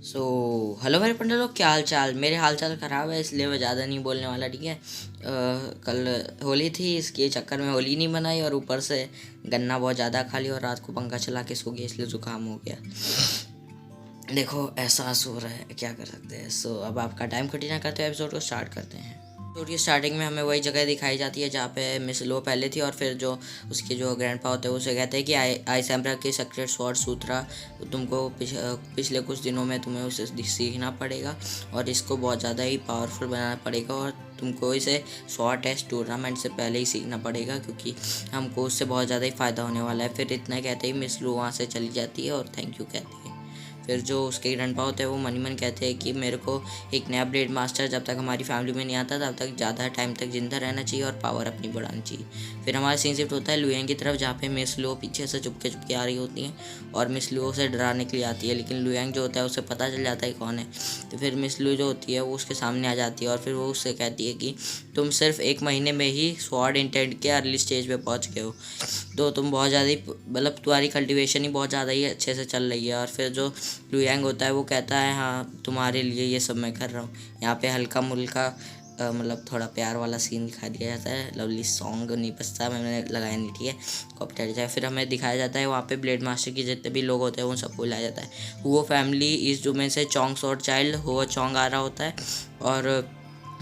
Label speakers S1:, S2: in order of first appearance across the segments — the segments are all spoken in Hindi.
S1: सो हेलो मेरे पंडा लोग, क्या हाल चाल। मेरे हाल चाल ख़राब है इसलिए मैं ज़्यादा नहीं बोलने वाला, ठीक है। कल होली थी, इसके चक्कर में होली नहीं मनाई और ऊपर से गन्ना बहुत ज़्यादा खा लिया और रात को पंखा चला के सो गया, इसलिए ज़ुकाम हो गया। देखो एहसास हो रहा है, क्या कर सकते हैं। सो अब आपका टाइम कटी ना करते एपिसोड को स्टार्ट करते हैं। एपिसोड की स्टार्टिंग में हमें वही जगह दिखाई जाती है जहाँ पे मिस लो पहले थी, और फिर जो उसके जो ग्रैंडपा होते हैं उसे कहते हैं कि आइस एम्परर के सीक्रेट स्वॉर्ड सूत्रा तुमको पिछले कुछ दिनों में तुम्हें उसे सीखना पड़ेगा और इसको बहुत ज़्यादा ही पावरफुल बनाना पड़ेगा, और तुमको इसे स्वॉर्ड टेस्ट टूर्नामेंट से पहले ही सीखना पड़ेगा क्योंकि हमको उससे बहुत ज़्यादा ही फ़ायदा होने वाला है। फिर इतना कहते ही मिस लो वहाँ से चली जाती है और थैंक यू कहती है। फिर जो उसके ग्रैंडपा होते हैं वो मन ही मन कहते हैं कि मेरे को एक नया ब्लेड मास्टर जब तक हमारी फैमिली में नहीं आता तब तक ज़्यादा टाइम तक जिंदा रहना चाहिए और पावर अपनी बढ़ानी चाहिए। फिर हमारा सीन शिफ्ट होता है लुयंग की तरफ, जहाँ पे मिस लुओ पीछे से चुपके चुपके आ रही होती हैं और मिस लुओ से डराने के लिए आती है, लेकिन लुयंग जो होता है उसे पता चल जाता है कौन है। तो फिर मिस लुओ जो होती है वो उसके सामने आ जाती है और फिर वो उससे कहती है कि तुम सिर्फ 1 महीने में ही स्वॉर्ड इंटेंट के अर्ली स्टेज पे पहुंच गए हो, तो तुम बहुत ज़्यादा ही मतलब तुम्हारी कल्टीवेशन ही बहुत ज़्यादा ही अच्छे से चल रही है। और फिर जो लुयांग होता है वो कहता है हाँ तुम्हारे लिए ये सब मैं कर रहा हूँ। यहाँ पे हल्का मुल्का मतलब थोड़ा प्यार वाला सीन दिखा दिया जाता है, लवली सॉन्ग नहीं बजता, मैंने लगाया नहीं, ठीक है, कॉपीराइट जाए। फिर हमें दिखाया जाता है वहाँ पे ब्लेड मास्टर की जितने भी लोग होते हैं उन सबको लाया जाता है। वो फैमिली इस डोमेन से चोंग सॉर्ड चाइल्ड हुआ चोंग आ रहा होता है, और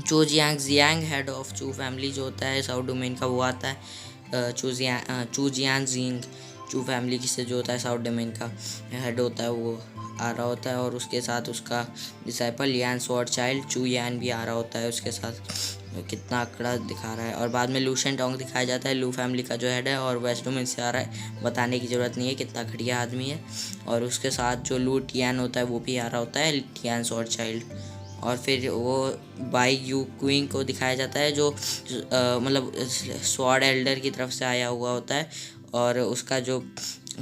S1: चू जियांग जियांग हेड ऑफ चू फैमिली जो होता है साउथ डोमेन का वो आता है। चू जियांग जिंग चू फैमिली की से जो होता है साउथ डोमेन का हेड होता है वो आ रहा होता है, और उसके साथ उसका डिसाइपल यान स्वॉर्ड चाइल्ड चू यान भी आ रहा होता है उसके साथ। कितना आंकड़ा दिखा रहा है। और बाद में लूशन टोंग दिखाया जाता है, लू फैमिली का जो हेड है और वेस्ट डोमेन से आ रहा है, बताने की ज़रूरत नहीं है कितना घटिया आदमी है। और उसके साथ जो लू टियान होता है वो भी आ रहा होता है, टियान स्वॉर्ड चाइल्ड। और फिर वो बाई यू क्विंग को दिखाया जाता है जो मतलब स्वॉर्ड एल्डर की तरफ से आया हुआ होता है, और उसका जो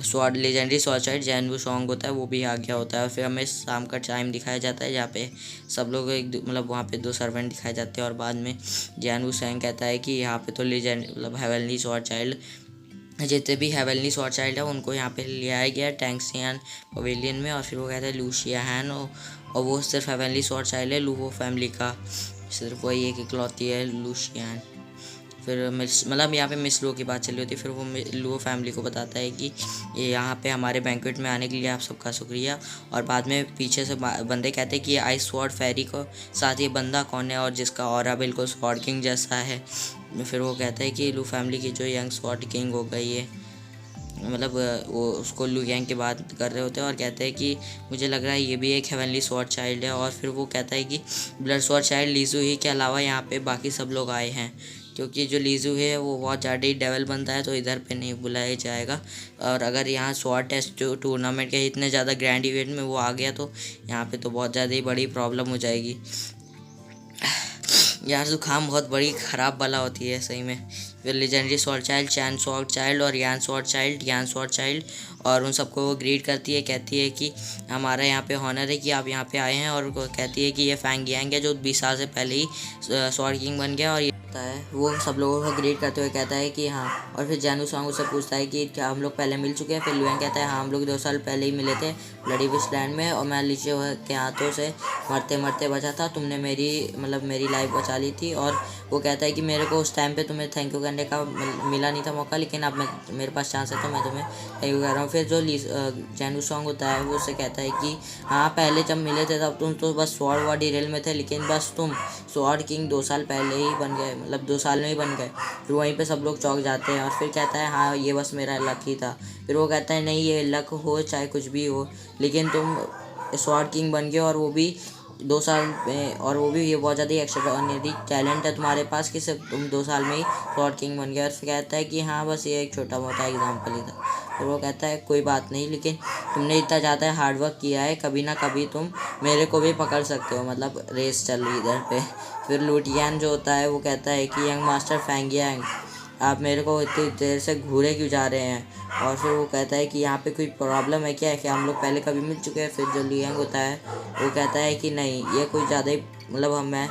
S1: स्वॉर्ड लेजेंडरी स्वॉर्ड चाइल्ड जैनवू सॉन्ग होता है वो भी आ गया होता है। और फिर हमें शाम का टाइम दिखाया जाता है जहाँ पे सब लोग मतलब वहाँ पे 2 सर्वेंट दिखाए जाते हैं, और बाद में जैनवू सॉन्ग कहता है कि यहाँ पे तो लेजेंड मतलब हेवनली स्वॉर्ड चाइल्ड जितने भी हेवनली स्वॉर्ड चाइल्ड है उनको यहाँ पे ले आया गया टैंक्सियन पवेलियन में। और फिर वो कहता है लूशिया हैन, और वो सिर्फ हेवनली स्वॉर्ड चाइल्ड है लूवो फैमिली का, सिर्फ वही एक इकलौती है लूशियान। फिर मतलब यहाँ पे मिस लो की बात चली होती है, फिर वो लो फैमिली को बताता है कि ये यहाँ पे हमारे बैंक्वेट में आने के लिए आप सबका शुक्रिया। और बाद में पीछे से बंदे कहते हैं कि ये आइस स्वॉर्ड फेरी को साथ ये बंदा कौन है और जिसका ऑरा बिल्कुल स्वॉर्ड किंग जैसा है। फिर वो कहता है कि लू फैमिली की जो यंग स्वॉर्ड किंग हो गई है, मतलब वो उसको लू गैंग की बात कर रहे होते हैं और कहते हैं कि मुझे लग रहा है ये भी एक हेवनली स्वॉर्ड चाइल्ड है। और फिर वो कहता है कि ब्लड स्वॉर्ड चाइल्ड लीजू ही के अलावा यहाँ पे बाकी सब लोग आए हैं, क्योंकि जो लीजू है वो बहुत ज़्यादा ही डेवल बनता है तो इधर पे नहीं बुलाया जाएगा। और अगर यहाँ स्वॉर्ड टेस्ट टूर्नामेंट के इतने ज़्यादा ग्रैंड इवेंट में वो आ गया तो यहाँ पे तो बहुत ज़्यादा ही बड़ी प्रॉब्लम हो जाएगी। यार जुकाम बहुत बड़ी ख़राब बला होती है सही में। फिर लेजेंडरी स्वॉर्ड चाइल्ड चैन स्वॉर्ड चाइल्ड और यान स्वॉर्ड चाइल्ड और उन सबको वो ग्रीट करती है, कहती है कि हमारा यहाँ पे हॉनर है कि आप यहाँ पे आए हैं, और कहती है कि ये फैंग यांग है जो 20 साल से पहले ही स्वॉर्ड किंग बन गया। और ये होता है वो सब लोगों को ग्रीट करते हुए कहता है कि हाँ। और फिर जानू सॉन्ग उससे पूछता है कि क्या हम लोग पहले मिल चुके हैं। फिर लुएंग कहता है हाँ हम लोग 2 साल पहले ही मिले थे ब्लडी विश लैंड में, और मैं लीचे के हाथों से मरते मरते बचा था, तुमने मेरी लाइफ बचा ली थी। और वो कहता है कि मेरे को उस टाइम पे तुम्हें थैंक यू करने का मिला नहीं था मौका, लेकिन अब मेरे पास चांस है तो मैं तुम्हें थैंक यू कर रहा हूँ। फिर जो जैनू सॉन्ग होता है वो उससे कहता है कि हाँ पहले जब मिले थे तब तुम तो बस स्वॉर्ड वाडी रेल में थे, लेकिन बस तुम स्वॉर्ड किंग 2 साल पहले ही बन गए, मतलब 2 साल में ही बन गए। फिर वहीं पे सब लोग चौंक जाते हैं और फिर कहता है हाँ ये बस मेरा लक ही था। फिर वो कहता है नहीं ये लक हो चाहे कुछ भी हो, लेकिन तुम स्वॉर्ड किंग बन गए और वो भी 2 साल में, और वो भी ये बहुत ज़्यादा एक्स्ट्राऑर्डिनरी टैलेंट है तुम्हारे पास कि सिर्फ तुम 2 साल में ही स्वॉर्ड किंग बन गए। और फिर कहता है कि हाँ बस ये एक छोटा मोटा एग्जाम्पल ही था। फिर वो कहता है कोई बात नहीं, लेकिन तुमने इतना ज़्यादा हार्डवर्क किया है, कभी ना कभी तुम मेरे को भी पकड़ सकते हो, मतलब रेस चल रही इधर पे। फिर लूटियान जो होता है वो कहता है कि यंग मास्टर फैंगियांग आप मेरे को इतनी देर से घूरे क्यों जा रहे हैं। और फिर वो कहता है कि यहाँ पे कोई प्रॉब्लम है क्या, है कि हम लोग पहले कभी मिल चुके हैं। फिर जो लियांग होता है वो कहता है कि नहीं ये कोई ज़्यादा ही मतलब मैं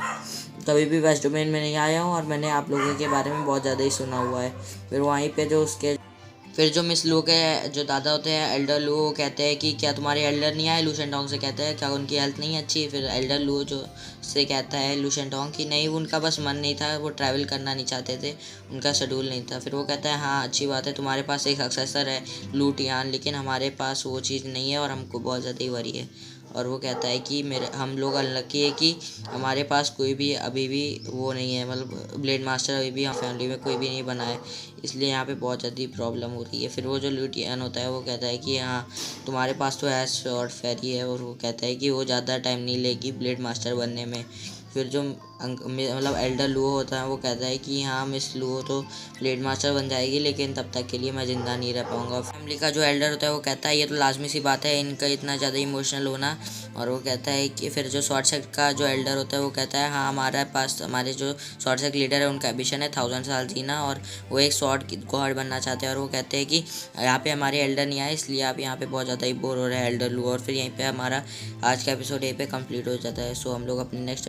S1: कभी भी वेस्ट डोमेन में नहीं आया हूँ और मैंने आप लोगों के बारे में बहुत ज़्यादा ही सुना हुआ है। फिर वहीं पे जो उसके फिर जो मिस लू के जो दादा होते हैं एल्डर लू, वो कहते हैं कि क्या तुम्हारे एल्डर नहीं आए, लूशेंटोंग से कहते हैं क्या उनकी हेल्थ नहीं अच्छी। फिर एल्डर लू जो से कहता है लूशेंटोंग कि नहीं, उनका बस मन नहीं था, वो ट्रैवल करना नहीं चाहते थे, उनका शेड्यूल नहीं था। फिर वो कहता है हाँ अच्छी बात है, तुम्हारे पास एक सक्सेसर है लू टियान, लेकिन हमारे पास वो चीज़ नहीं है और हमको बहुत ज़्यादा ही वरी है। और वो कहता है कि मेरे हम लोग अनलकी है कि हमारे पास कोई भी अभी भी वो नहीं है, मतलब ब्लेड मास्टर अभी भी हम फैमिली में कोई भी नहीं बना है, इसलिए यहाँ पे बहुत ज़्यादा प्रॉब्लम हो रही है। फिर वो जो लुटियन होता है वो कहता है कि हाँ तुम्हारे पास तो है शॉर्ट फेरी है, और वो कहता है कि वो ज़्यादा टाइम नहीं लेगी ब्लेड मास्टर बनने में। फिर जो मतलब एल्डर लूओ होता है वो कहता है कि हाँ मिस लूओ तो ब्लेड मास्टर बन जाएगी, लेकिन तब तक के लिए मैं ज़िंदा नहीं रह पाऊँगा। फैमिली का जो एल्डर होता है वो कहता है ये तो लाजमी सी बात है इनका इतना ज़्यादा इमोशनल होना। और वो कहता है कि फिर जो शॉर्ट सेक का जो एल्डर होता है वो कहता है हाँ हमारे पास हमारे जो शॉर्ट सेक लीडर है उनका एम्बिशन है 1000 साल जीना, और वो एक शॉर्ट गॉड बनना चाहते हैं। और वो कहते हैं कि यहाँ पे हमारे एल्डर नहीं आए, इसलिए आप यहाँ पे बहुत ज़्यादा ही बोर हो रहे हैं एल्डर लू। और फिर यहीं पे हमारा आज का एपिसोड यहीं पे कंप्लीट हो जाता है। सो हम लोग अपने नेक्स्ट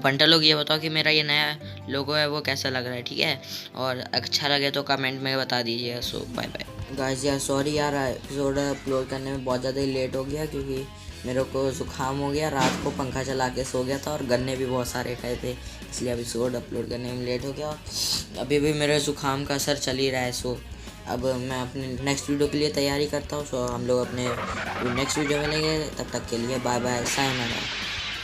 S1: पंटा लोग ये बताओ कि मेरा ये नया लोगो है वो कैसा लग रहा है, ठीक है, और अच्छा लगे तो कमेंट में बता दीजिए। सो बाय बाय गाइस। यार सॉरी यार, एपिसोड अपलोड करने में बहुत ज़्यादा ही लेट हो गया, क्योंकि मेरे को ज़ुकाम हो गया, रात को पंखा चला के सो गया था और गन्ने भी बहुत सारे खाए थे, इसलिए एपिसोड अपलोड करने में लेट हो गया। अभी भी मेरे ज़ुकाम का असर चल ही रहा है। सो अब मैं अपने नेक्स्ट वीडियो के लिए तैयारी करता हूँ। सो हम लोग अपने नेक्स्ट वीडियो में मिलेंगे, तब तक के लिए बाय बाय, सायोनारा।